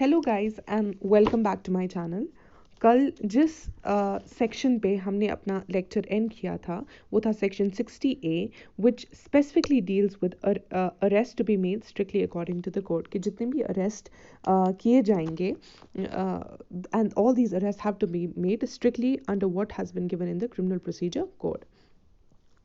Hello guys and welcome back to my channel. कल जिस section पे हमने अपना लेक्चर एंड किया था वो था section 60A, which specifically deals with arrest to be made strictly according to the code कि जितने भी अरेस्ट किए जाएंगे and all these arrest have to be made strictly under what has been given in the criminal procedure code.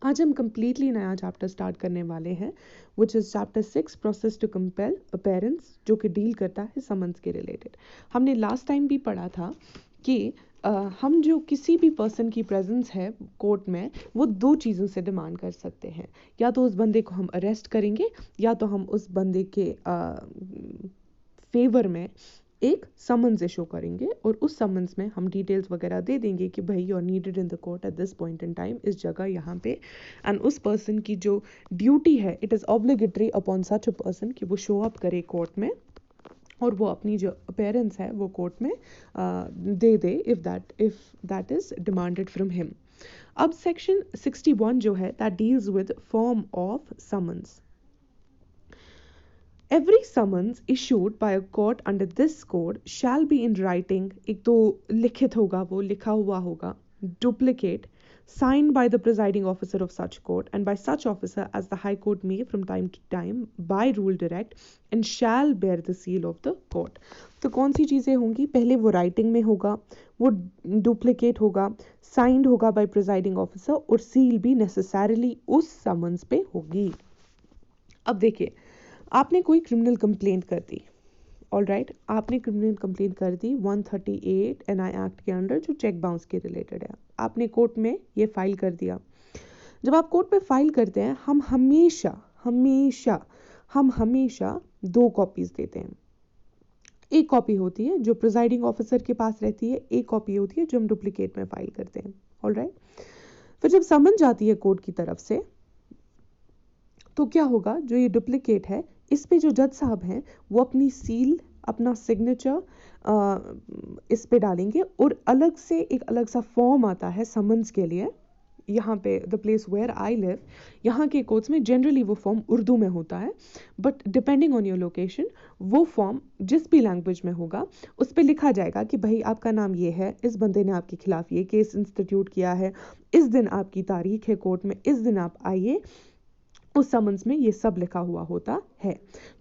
आज हम completely नया chapter start करने वाले हैं which is chapter 6 process to compel appearance, जो कि डील करता है समन्स के रिलेटेड। हमने लास्ट टाइम भी पढ़ा था कि हम जो किसी भी पर्सन की प्रेजेंस है कोर्ट में वो दो चीज़ों से डिमांड कर सकते हैं, या तो उस बंदे को हम अरेस्ट करेंगे या तो हम उस बंदे के फेवर में एक समन्स इशू करेंगे और उस समन्स में हम डिटेल्स वगैरह दे देंगे कि भाई you are needed in the court at this point in time, इस जगह यहाँ पे। एंड उस पर्सन की जो ड्यूटी है it is obligatory upon such a person कि वो शो अप करे कोर्ट में और वो अपनी जो अपेयरेंस है वो कोर्ट में दे दे if that is demanded from him. अब सेक्शन 61 जो है that deals with form of summons. Every summons issued by a court under this code shall be in writing, एक तो लिखित होगा, वो लिखा हुआ होगा, duplicate, signed by the presiding officer of such court and by such officer as the High Court may from time to time by rule direct and shall bear the seal of the court। तो कौन सी चीज़ें होंगी? पहले वो writing में होगा, वो duplicate होगा, साइंड होगा बाय प्रिजाइडिंग ऑफिसर और सील भी नेसेसरली उस समन्स पे होगी। अब देखिए, आपने कोई क्रिमिनल कंप्लेंट कर दी, ऑल राइट, आपने क्रिमिनल कंप्लेंट कर दी 138 एनआई एक्ट के अंडर जो चेक बाउंस के रिलेटेड है। आपने कोर्ट में ये फाइल कर दिया। जब आप कोर्ट में फाइल करते हैं हम हमेशा दो कॉपीज देते हैं। एक कॉपी होती है जो प्रिजाइडिंग ऑफिसर के पास रहती है, एक कॉपी होती है जो हम डुप्लीकेट में फाइल करते हैं, ऑल राइट। फिर जब समन जाती है कोर्ट की तरफ से तो क्या होगा, जो ये डुप्लीकेट है इस पे जो जज साहब हैं वो अपनी सील, अपना सिग्नेचर इस पे डालेंगे और अलग से एक अलग सा फॉर्म आता है समन्स के लिए। यहाँ पे the place where I live, यहाँ के कोर्ट्स में जनरली वो फॉर्म उर्दू में होता है, but depending on your location वो फॉर्म जिस भी लैंग्वेज में होगा उस पर लिखा जाएगा कि भाई आपका नाम ये है, इस बंदे ने आपके खिलाफ ये केस इंस्टीट्यूट किया है, इस दिन आपकी तारीख है कोर्ट में, इस दिन आप आइए। उस समन्स में ये सब लिखा हुआ होता है।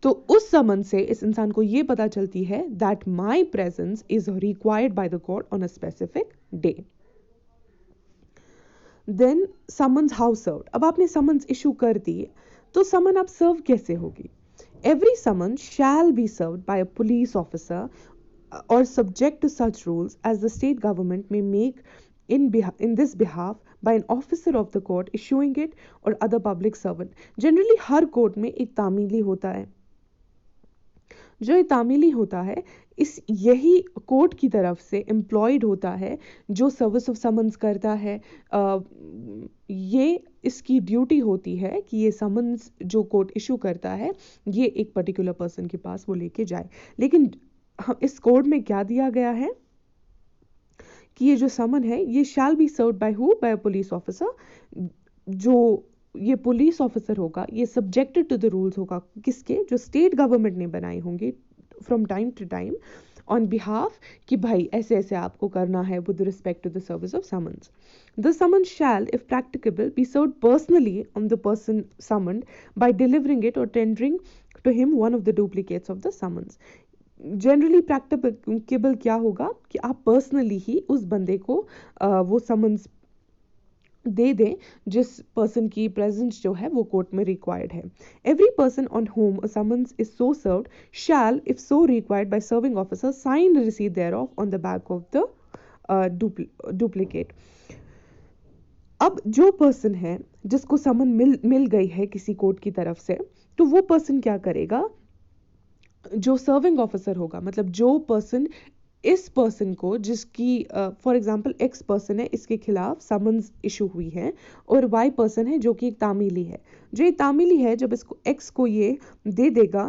तो उस समन्स से इस इंसान को ये पता चलती है that my presence is required by the court on a specific day. Then summons how served. अब आपने समन्स इशू कर दी तो समन आप सर्व कैसे होगी? Every summon shall be served by a police officer or subject to such rules as the state government may make in this behalf by an officer of the court issuing it or other public servant। Generally her court में एक तामीली होता है, जो ये तामीली होता है इस यही कोर्ट की तरफ से एम्प्लॉयड होता है, जो सर्विस ऑफ समन्स करता है। ये इसकी ड्यूटी होती है कि ये समन्स जो कोर्ट इशू करता है ये एक पर्टिकुलर पर्सन के पास वो लेके जाए। लेकिन इस कोड में क्या दिया गया है कि ये जो समन है ये shall be served by who? By a police officer. जो ये पुलिस ऑफिसर होगा ये सब्जेक्टेड टू द रूल्स होगा, किसके? जो स्टेट गवर्नमेंट ने बनाए होंगे from time to time on behalf कि भाई ऐसे ऐसे आपको करना है with respect to the service of summons. The summon shall if practicable be served personally on the person summoned by delivering it और tendering to him one of the duplicates of the summons. Generally practicable क्या होगा कि आप personally ही उस बंदे को वो summons दे दें जिस पर्सन की प्रेजेंस जो है वो कोर्ट में रिक्वायर्ड है। Every person on whom a summons is so served shall if so required by serving officer sign receipt thereof on the back of the duplicate. अब जो पर्सन है जिसको समन मिल गई है किसी कोर्ट की तरफ से, तो वो पर्सन क्या करेगा? जो सर्विंग ऑफिसर होगा, मतलब जो पर्सन इस पर्सन को, जिसकी फॉर एग्जांपल एक्स पर्सन है, इसके खिलाफ समन्स इशू हुई है और वाई पर्सन है जो कि एक तामीली है। जो ये तामीली है जब इसको एक्स को ये दे देगा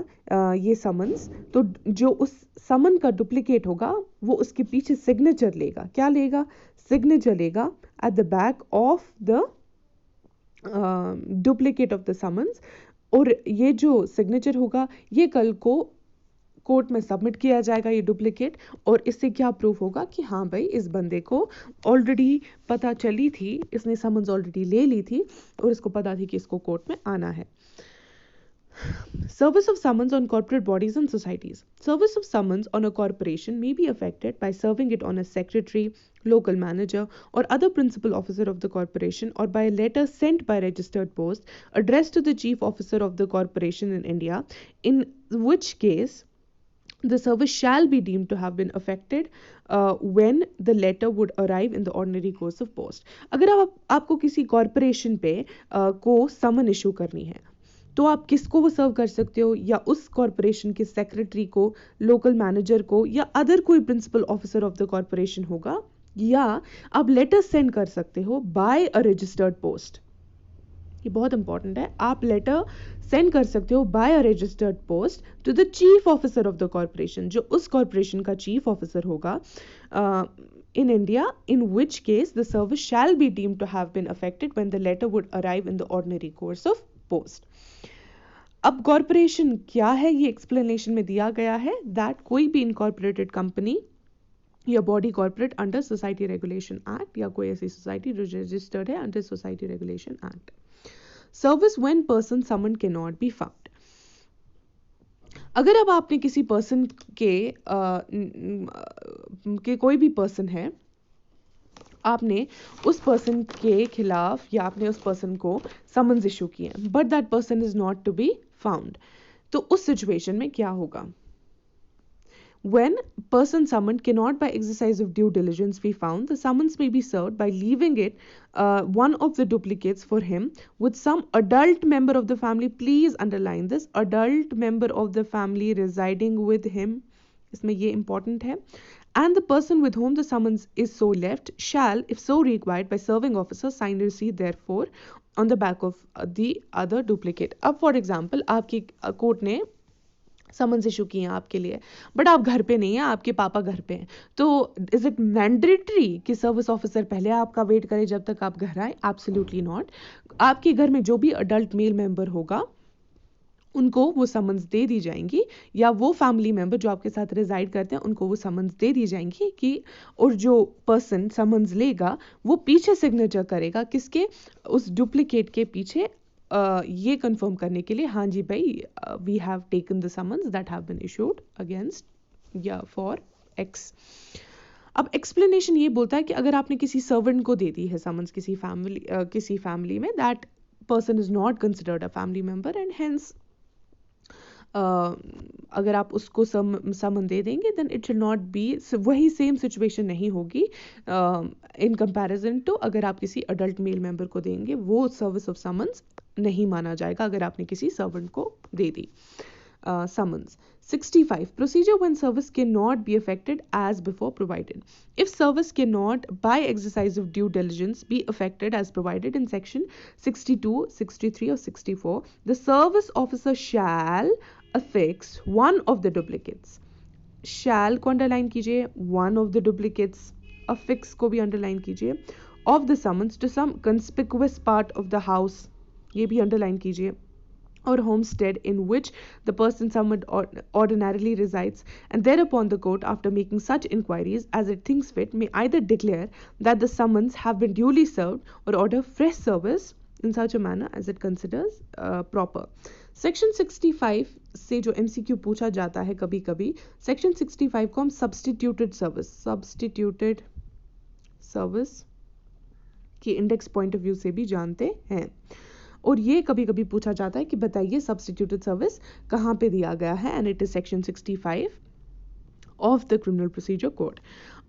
ये समन्स, तो जो उस समन का डुप्लीकेट होगा वो उसके पीछे सिग्नेचर लेगा। क्या लेगा? सिग्नेचर लेगा at the back of the duplicate of the summons. और ये जो सिग्नेचर होगा ये कल को कोर्ट में सबमिट किया जाएगा ये डुप्लीकेट, और इससे क्या प्रूफ होगा कि हाँ भाई इस बंदे को ऑलरेडी पता चली थी, इसने समन्स ऑलरेडी ले ली थी और इसको पता थी कि इसको कोर्ट में आना है। Service of summons on corporate bodies and societies. Service of summons on a corporation may be affected by serving it on a secretary, local manager, or other principal officer of the corporation, or by a letter sent by registered post addressed to the chief officer of the corporation in India, in which case the service shall be deemed to have been affected when the letter would arrive in the ordinary course of post. अगर आपको किसी corporation पे को समन issue करनी है तो आप किसको वो सर्व कर सकते हो, या उस कॉर्पोरेशन के सेक्रेटरी को, लोकल मैनेजर को, या अदर कोई principal officer of the corporation होगा, या आप लेटर सेंड कर सकते हो बाय अ रजिस्टर्ड पोस्ट। ये बहुत इंपॉर्टेंट है, आप लेटर सेंड कर सकते हो by a registered post to the chief officer of the corporation, जो उस कॉर्पोरेशन का चीफ ऑफिसर होगा in India, in which case the service shall be deemed to have been affected when the letter would arrive in the ordinary course of post. अब corporation क्या है ये explanation में दिया गया है, दैट कोई भी इनकॉर्पोरेटेड कंपनी या body corporate under society regulation act, या कोई ऐसी सोसाइटी जो रजिस्टर्ड है under society regulation act. Service when person someone can not be found. अगर अब आपने किसी पर्सन के कोई भी पर्सन है, आपने उस पर्सन के खिलाफ या आपने उस पर्सन को समन्स इशू किए, but that person is not to be found, तो उस सिचुएशन में क्या होगा? When person summoned cannot by exercise of due diligence be found, the summons may be served by leaving it one of the duplicates for him with some adult member of the family. Please underline this, adult member of the family residing with him. इसमें ये important है. And the person with whom the summons is so left shall, if so required by serving officer, sign receipt therefore on the back of the other duplicate. अब for example आपकी court ने summons issue किए हैं आपके लिए, but आप घर पे नहीं है, आपके पापा घर पे हैं, तो इज इट मैंडेटरी कि सर्विस ऑफिसर पहले आपका वेट करे जब तक आप घर आए? Absolutely not. आपके घर में जो भी अडल्ट मेल मेंबर होगा उनको वो समन्स दे दी जाएंगी, या वो फैमिली मेंबर जो आपके साथ रिजाइड करते हैं उनको वो समन्स दे दी जाएंगी कि, और जो पर्सन समन्स लेगा वो पीछे सिग्नेचर करेगा किसके? उस डुप्लीकेट के पीछे, ये कंफर्म करने के लिए हाँ जी भाई we have taken the summons that have been issued against या फॉर एक्स। अब एक्सप्लेनेशन ये बोलता है कि अगर आपने किसी सर्वेंट को दे दी है समन्स किसी फैमिली में, that person is not considered a family member and hence अगर आप उसको समन दे देंगे then it should not be, वही सेम सिचुएशन नहीं होगी इन कंपैरिजन टू अगर आप किसी अडल्ट मेल मेंबर को देंगे, वो सर्विस ऑफ समन्स नहीं माना जाएगा अगर आपने किसी सर्वेंट को दे दी summons. 65. Procedure when service cannot be affected as before provided. If service cannot by exercise of due diligence be affected as provided in section 62, 63 or 64, the service officer shall affix one of the duplicates. Shall को underline कीजिए, one of the duplicates, affix को भी underline कीजिए, of the summons to some conspicuous part of the house, ये भी underline कीजिए, or homestead in which the person summoned ordinarily resides, and thereupon the court, after making such inquiries as it thinks fit, may either declare that the summons have been duly served or order fresh service in such a manner as it considers proper. Section 65 से जो MCQ पूछा जाता है कभी कभी, Section 65 को हम substituted service की इंडेक्स पॉइंट ऑफ व्यू से भी जानते हैं, और ये कभी कभी पूछा जाता है कि बताइए सब्स्टिट्यूटेड सर्विस कहाँ पे दिया गया है, and it is section 65 of the criminal procedure code.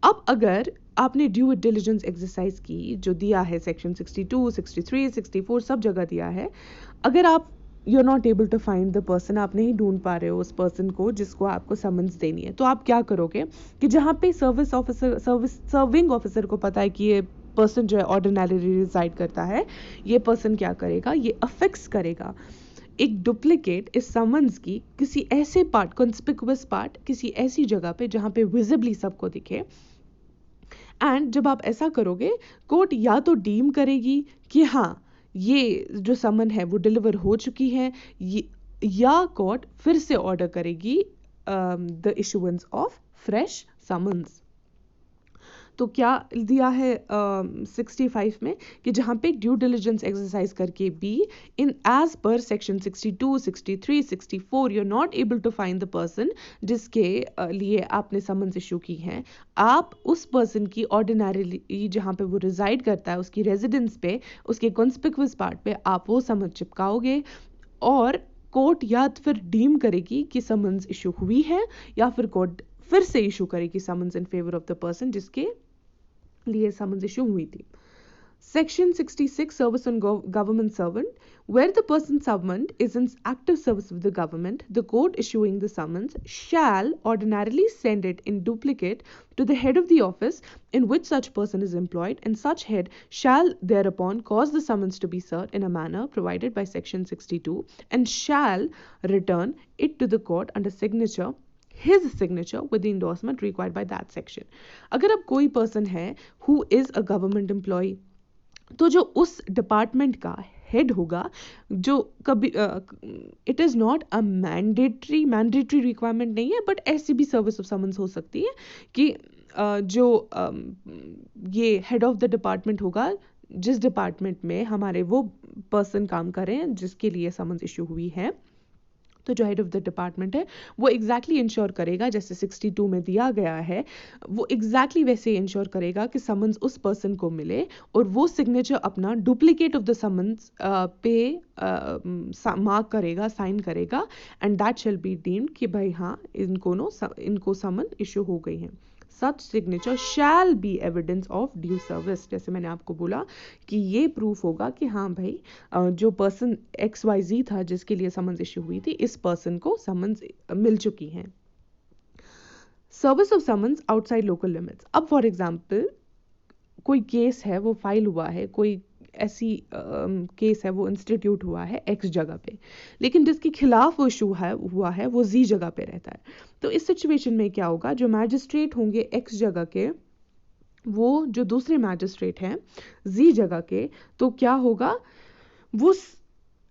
अब अगर आपने ड्यू डिलिजेंस एक्सरसाइज की, जो दिया है सेक्शन 62, 63, 64 सब जगह दिया है, अगर आप you are not able to find the person, आप नहीं ढूंढ पा रहे हो उस पर्सन को जिसको आपको समन्स देनी है, तो आप क्या करोगे कि जहाँ पे सर्विंग ऑफिसर को पता है कि ये पर्सन जो है ऑर्डिनरी रिजाइड करता है, ये पर्सन क्या करेगा, ये अफिक्स करेगा एक डुप्लीकेट इस समन्स की किसी ऐसे पार्ट, कंस्पिकुअस पार्ट, किसी ऐसी जगह पे जहां पे विजिबली सबको दिखे, एंड जब आप ऐसा करोगे कोर्ट या तो डीम करेगी कि हाँ ये जो समन है वो डिलीवर हो चुकी है, या कोर्ट फिर से ऑर्डर करेगी the issuance of fresh summons. तो क्या दिया है 65 में कि जहाँ पे ड्यू डिलिजेंस एक्सरसाइज करके भी in as per section 62, 63, 64 you are not able to find the person जिसके लिए आपने समन्स इशू की है, आप उस पर्सन की ऑर्डिनरीली जहाँ पे वो रिजाइड करता है उसकी रेजिडेंस पे, उसके कॉन्स्पिक्यूअस पार्ट पे आप वो समन्स चिपकाओगे और कोर्ट या फिर डीम करेगी कि समन्स इशू हुई है या फिर कोर्ट फिर से इशू करेगी summons in favour of the person जिसके लिए समन्स इशू हुई थी. Section 66, Service on Government Servant. Where the person summoned is in active service of the government, the court issuing the summons shall ordinarily send it in duplicate to the head of the office in which such person is employed, and such head shall thereupon cause the summons to be served in a manner provided by Section 62 and shall return it to the court under signature, his signature with the endorsement required by that section. अगर अब कोई person है who is a government employee, तो जो उस department का head होगा, जो कभी it is not a mandatory requirement नहीं है, बट ऐसी भी सर्विस ऑफ समन्स हो सकती है कि जो ये हेड ऑफ द डिपार्टमेंट होगा जिस डिपार्टमेंट में हमारे वो पर्सन काम करें जिसके लिए समन्स इशू हुई है, तो जो हेड ऑफ द डिपार्टमेंट है वो एग्जैक्टली इंश्योर करेगा जैसे 62 में दिया गया है, वो एग्जैक्टली वैसे इंश्योर करेगा कि समन्स उस पर्सन को मिले और वो सिग्नेचर अपना डुप्लीकेट ऑफ द समन्स पे मार्क करेगा, साइन करेगा, and that shall be deemed कि भाई हाँ इनको समन इशू हो गई है. Such signature shall be evidence of due service. जैसे मैंने आपको बोला कि ये प्रूफ होगा कि हाँ भाई जो पर्सन XYZ था जिसके लिए समन्स इशू हुई थी, इस पर्सन को समन्स मिल चुकी है. Service of summons outside local limits. अब फॉर एग्जाम्पल कोई केस है वो फाइल हुआ है, कोई ऐसी केस है वो इंस्टीट्यूट हुआ है X जगह पे, लेकिन जिसके खिलाफ वो इशू हुआ है वो Z जगह पे रहता है. तो इस सिचुएशन में क्या होगा, जो मैजिस्ट्रेट होंगे X जगह के, वो जो दूसरे मैजिस्ट्रेट हैं Z जगह के, तो क्या होगा, वो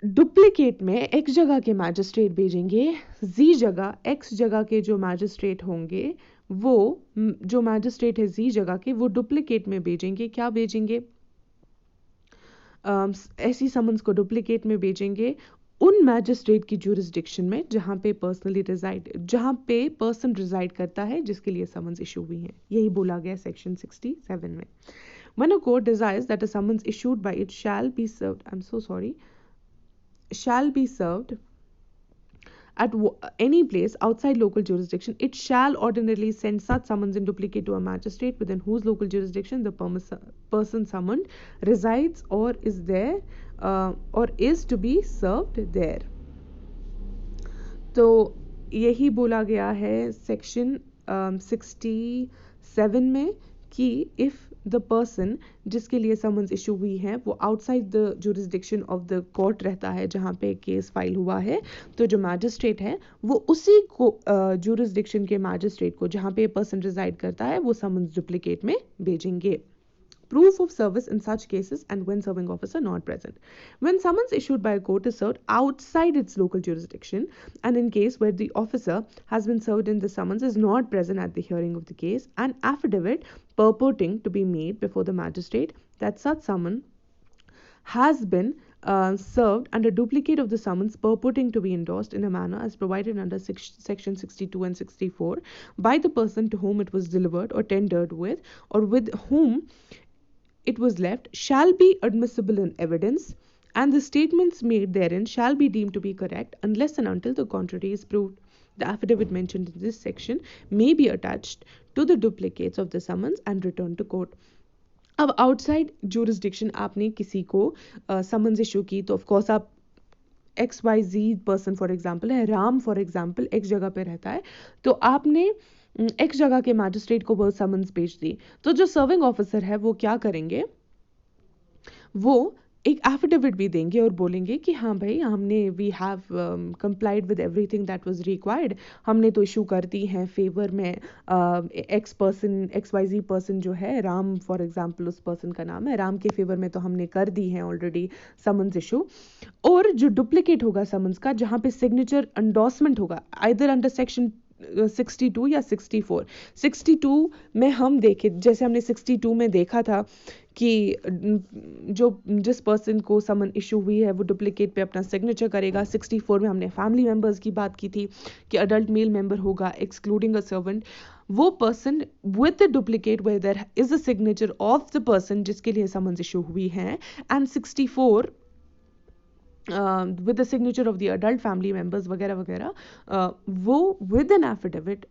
डुप्लीकेट में X जगह के मैजिस्ट्रेट भेजेंगे, Z जगह X जगह के जो मैजिस्ट्रेट होंगे वो जो मैजिस्ट्रेट है Z जगह के, वो डुप्लीकेट में भेजेंगे. क्या भेजेंगे, ऐसी समन्स को डुप्लीकेट में भेजेंगे उन मैजिस्ट्रेट की ज्यूरिसडिक्शन में जहां पे पर्सन रिजाइड करता है जिसके लिए समन्स इशू हुई है. यही बोला गया सेक्शन 67 में. When a court desires that a summons issued by it shall be served at any place outside local jurisdiction, it shall ordinarily send such summons in duplicate to a magistrate within whose local jurisdiction the person summoned resides or is there or is to be served there. तो यही बोला गया है section 67 में कि if the person जिसके लिए summons issue हुई है वो outside the jurisdiction of the court रहता है जहाँ पे केस फाइल हुआ है, तो जो मैजिस्ट्रेट है वो उसी को जुरिसडिक्शन के मैजिस्ट्रेट को जहाँ पे पर्सन रिजाइड करता है वो समन्स डुप्लीकेट में भेजेंगे. Proof of service in such cases and when serving officer not present. When summons issued by a court is served outside its local jurisdiction and in case where the officer has been served in the summons is not present at the hearing of the case, an affidavit purporting to be made before the magistrate that such summon has been served under duplicate of the summons purporting to be endorsed in a manner as provided under section 62 and 64 by the person to whom it was delivered or tendered with or with whom it was left shall be admissible in evidence, and the statements made therein shall be deemed to be correct unless and until the contrary is proved. The affidavit mentioned in this section may be attached to the duplicates of the summons and returned to court. अब outside jurisdiction आपने किसी को summons issue की, तो of course आप XYZ person for example है, Ram for example X जगह पे रहता है, तो आपने X जगह के मैजिस्ट्रेट को वो समन्स भेज दी, तो जो सर्विंग ऑफिसर है वो क्या करेंगे, वो एक एफिडेविट भी देंगे और बोलेंगे कि हाँ भाई हमने we have complied with everything that was required, हमने तो इशू कर दी है फेवर में XYZ पर्सन जो है राम फॉर एग्जांपल उस पर्सन का नाम है, राम के फेवर में तो हमने कर दी है ऑलरेडी समन्स इशू. और जो डुप्लीकेट होगा समन्स का जहाँ पे सिग्नेचर एंडोर्समेंट होगा आइदर अंडर सेक्शन 62 या 64। 62 में हम देखे, जैसे हमने 62 में देखा था कि जिस पर्सन को समन इशू हुई है वो डुप्लीकेट पे अपना सिग्नेचर करेगा। 64 में हमने फैमिली मेंबर्स की बात की थी कि अडल्ट मेल मेंबर होगा एक्सक्लूडिंग अ सर्वेंट, वो person with the duplicate where there is a signature of the person जिसके लिए समन्स इशू हुई है, and 64 with the signature of the adult family members वगैरह वगैरह, वो with an affidavit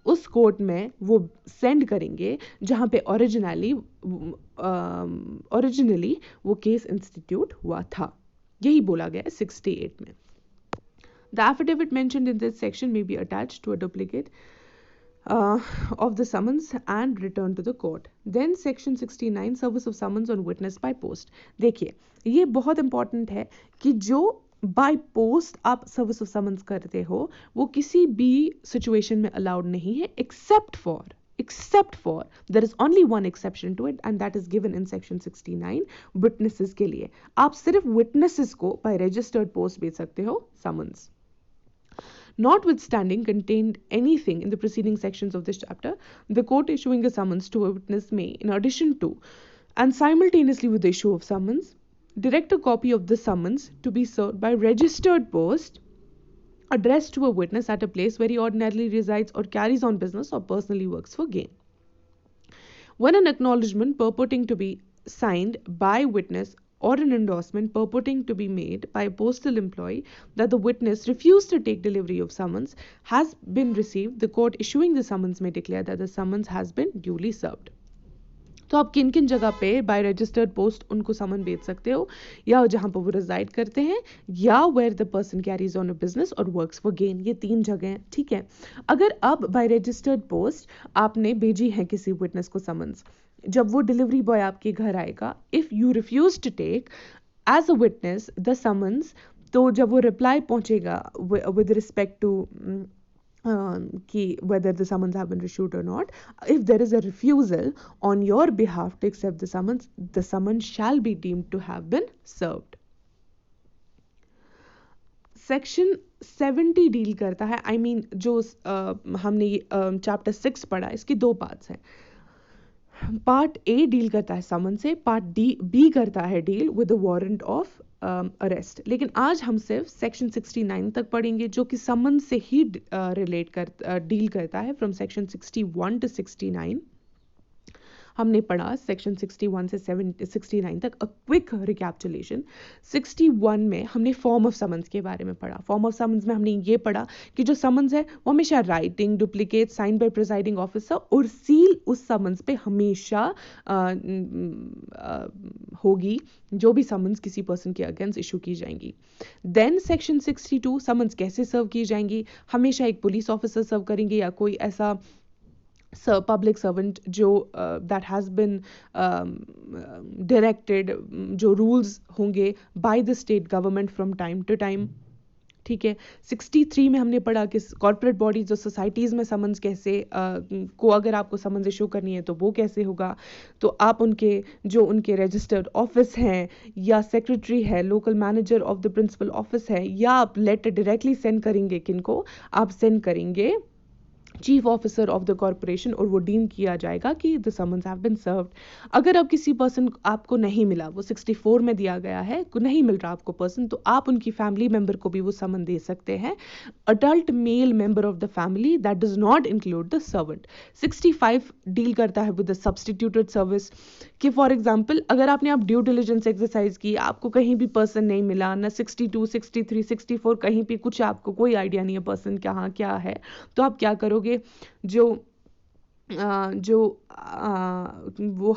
उस कोर्ट में वो सेंड करेंगे जहाँ पे ओरिजिनली वो केस इंस्टीट्यूट हुआ था। यही बोला गया है 68 में। The affidavit mentioned in this section may be attached to a duplicate of the summons and returned to the court. Then section 69 service of summons on witness by post. देखिए ये बहुत इंपॉर्टेंट है कि जो बाय पोस्ट आप service of summons करते हो वो किसी भी सिचुएशन में अलाउड नहीं है except for there is only one exception to it and that is given in section 69 witnesses के लिए। आप सिर्फ witnesses को by registered post भेज सकते हो summons। Notwithstanding contained anything in the preceding sections of this chapter, the court issuing a summons to a witness may, in addition to and simultaneously with the issue of summons, direct a copy of the summons to be served by registered post addressed to a witness at a place where he ordinarily resides or carries on business or personally works for gain. When an acknowledgement purporting to be signed by witness or an endorsement purporting to be made by a postal employee that the witness refused to take delivery of summons has been received, the court issuing the summons may declare that the summons has been duly served. तो आप किन किन जगह पे by registered post उनको समन भेज सकते हो, या जहां पर वो रिजाइड करते हैं, या where the person carries on a business और वर्क्स फॉर गेन, ये 3 जगह हैं, ठीक है। अगर अब बाय रजिस्टर्ड पोस्ट आपने भेजी है किसी विटनेस को समन्स, जब वो डिलीवरी बॉय आपके घर आएगा, if you refuse to take as a witness the summons, तो जब वो रिप्लाई पहुंचेगा विद रिस्पेक्ट टू कि whether the summons have been issued or not, if there is a refusal on your behalf to accept the summons shall be deemed to have been served. Section 70 deal करता है, I mean जो हमने chapter 6 पढ़ा, इसकी 2 parts हैं। Part A deal करता है समन से, पार्ट बी करता है deal with the warrant of arrest. लेकिन आज हम सिर्फ सेक्शन 69 तक पढ़ेंगे जो कि समन से ही डील करता है, फ्रॉम सेक्शन 61 टू 69। हमने पढ़ा सेक्शन 61 से 69 तक। अ क्विक रिकैप्चुलेशन, 61 में हमने फॉर्म ऑफ समन्स के बारे में पढ़ा। फॉर्म ऑफ समन्स में हमने ये पढ़ा कि जो समन्स है वो हमेशा writing, duplicate, sign by presiding officer और सील उस समन्स पे हमेशा होगी जो भी समन्स किसी पर्सन के अगेंस्ट इशू की जाएंगी। देन सेक्शन 62 समन्स कैसे सर्व की जाएंगी, हमेशा एक पुलिस ऑफिसर सर्व करेंगे या कोई ऐसा public servant जो that has been directed, जो rules होंगे by the state government from time to time, ठीक है। 63 में हमने पढ़ा कि कॉर्पोरेट बॉडीज और सोसाइटीज़ में समन्स कैसे को अगर आपको समन्स इशू करनी है तो वो कैसे होगा, तो आप उनके रजिस्टर्ड ऑफिस हैं या सेक्रेटरी है, local manager of the principal office है, या आप लेटर डायरेक्टली सेंड करेंगे, किनको आप सेंड करेंगे, chief officer of the corporation, और वो डीम किया जाएगा कि the summons have been served. अगर अब किसी पर्सन आपको नहीं मिला, वो 64 में दिया गया है, नहीं मिल रहा आपको पर्सन, तो आप उनकी फैमिली मेंबर को भी वो समन दे सकते हैं, adult male member of the family, that does not include the servant. 65 deal करता है विद द सब्सटीट्यूटेड सर्विस, कि फॉर एग्जाम्पल अगर आपने आप ड्यू डिलिजेंस एक्सरसाइज की, आपको कहीं भी पर्सन नहीं मिला, ना 62, 63, 64 कहीं पे कुछ आपको कोई आइडिया नहीं है पर्सन कहाँ क्या है, तो आप क्या करोगे, वो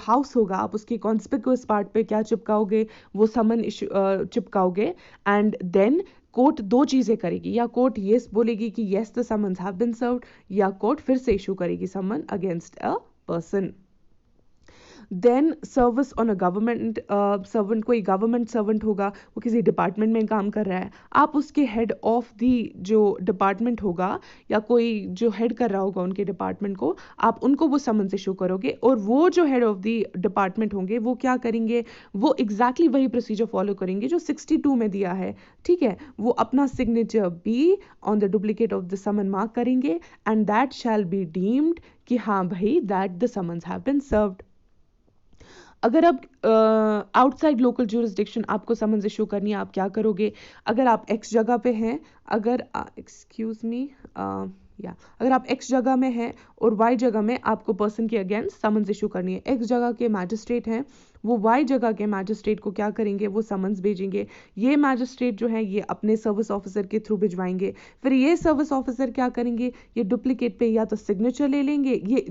हाउस होगा, आप उसके कॉन्स्पिक्यूअस पार्ट पे क्या चिपकाओगे, वो समन चिपकाओगे, एंड देन कोर्ट 2 चीजें करेगी, या कोर्ट यस बोलेगी कि yes the summons have been served, या कोर्ट फिर से इशू करेगी summon against a person. Then service on a government servant, कोई गवर्नमेंट सर्वेंट होगा, वो किसी डिपार्टमेंट में काम कर रहा है, आप उसके हेड ऑफ दी जो डिपार्टमेंट होगा या कोई जो हेड कर रहा होगा उनके डिपार्टमेंट को, आप उनको वो समन्स इशू करोगे, और वो जो हेड ऑफ दी डिपार्टमेंट होंगे वो क्या करेंगे, वो एग्जैक्टली वही प्रोसीजर फॉलो करेंगे जो 62 में दिया है, ठीक है। वो अपना सिग्नेचर भी on the duplicate of the summon mark करेंगे, and that shall be deemed कि हाँ भाई that the summons have been served. अगर अब आउटसाइड लोकल ज्यूरिसडिक्शन आपको समन्स इशू करनी है, आप क्या करोगे? अगर आप एक्स जगह पे हैं, अगर एक्सक्यूज मी या अगर आप एक्स जगह में हैं और वाई जगह में आपको पर्सन के अगेंस्ट समन्स इशू करनी है, एक्स जगह के मैजिस्ट्रेट हैं, वो वाई जगह के मैजिस्ट्रेट को क्या करेंगे, वो समन्स भेजेंगे। ये मैजिस्ट्रेट जो है ये अपने सर्विस ऑफिसर के थ्रू भिजवाएंगे, फिर ये सर्विस ऑफिसर क्या करेंगे, ये डुप्लीकेट पे या तो सिग्नेचर ले लेंगे, ये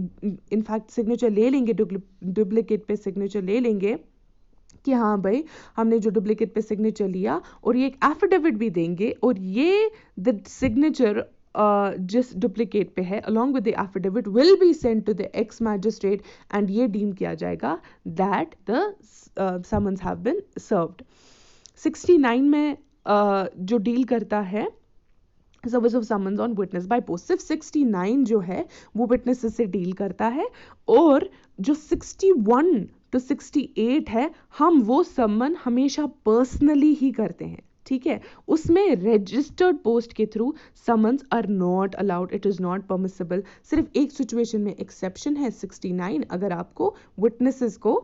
इनफैक्ट सिग्नेचर ले लेंगे, डुप्लीकेट पे सिग्नेचर ले लेंगे कि हाँ भाई हमने जो डुप्लीकेट पे सिग्नेचर लिया, और ये एक एफिडेविट भी देंगे, और ये द सिग्नेचर जिस डुप्लीकेट पे है along with the affidavit will be sent to the ex magistrate, and ये डीम किया जाएगा that the summons have been served। 69 में जो डील करता है service of summons on witness by post, सिर्फ 69 जो है वो विटनेसेस से डील करता है, और जो 61 to 68 है हम वो समन हमेशा पर्सनली ही करते हैं, ठीक है। उसमें रजिस्टर्ड पोस्ट के through summons are not allowed, it is not permissible. सिर्फ एक सिचुएशन में एक्सेप्शन है 69, अगर आपको विटनेसेस को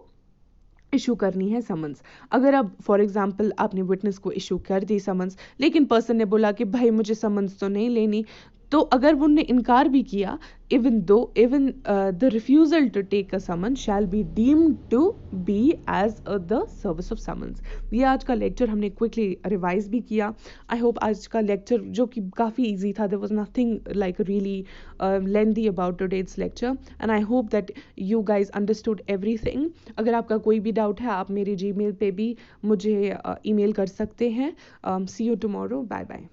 इशू करनी है समन्स। अगर अब फॉर एग्जांपल आपने विटनेस को इशू कर दी समन्स, लेकिन पर्सन ने बोला कि भाई मुझे समन्स तो नहीं लेनी, तो अगर उनने इनकार भी किया, even the refusal to take a summons shall be deemed to be as the service of summons। ये आज का लेक्चर हमने क्विकली रिवाइज भी किया। आई होप आज का लेक्चर जो कि काफ़ी इजी था, there was nothing like really lengthy about today's lecture, and I hope that you guys understood everything। अगर आपका कोई भी डाउट है आप मेरे जीमेल पे भी मुझे ईमेल कर सकते हैं। See you tomorrow, bye bye।